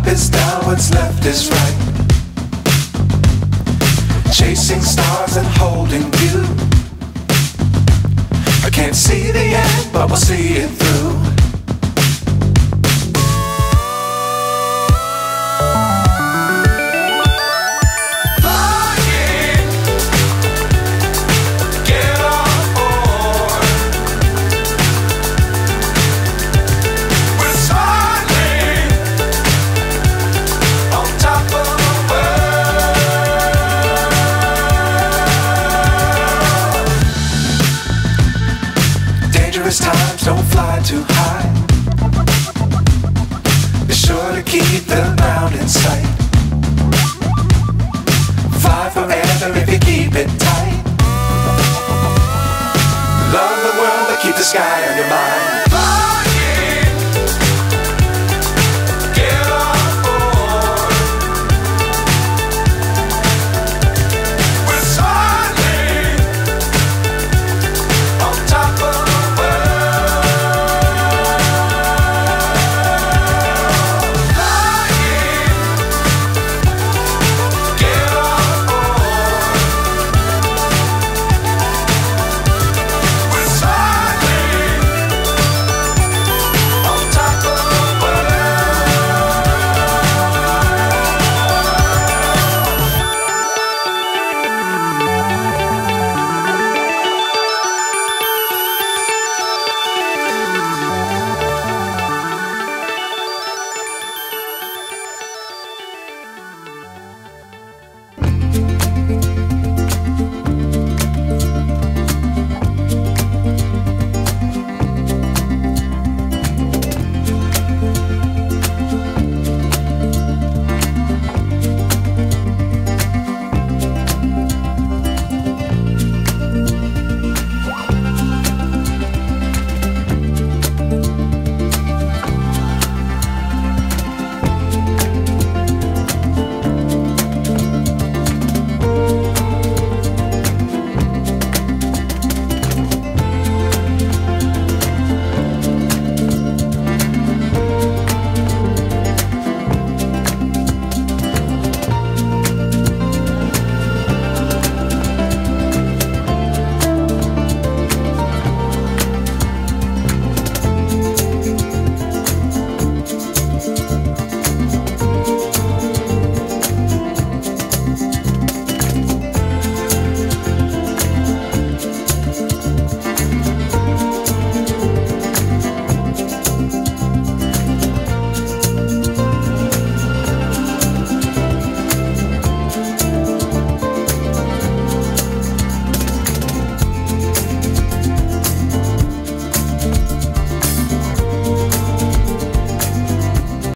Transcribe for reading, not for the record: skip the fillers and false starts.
is down, what's left is right. Chasing stars and holding you. I can't see the end, but we'll see it through. Dangerous times, don't fly too high. Be sure to keep the ground in sight. Fly forever if you keep it tight. Love the world, but keep the sky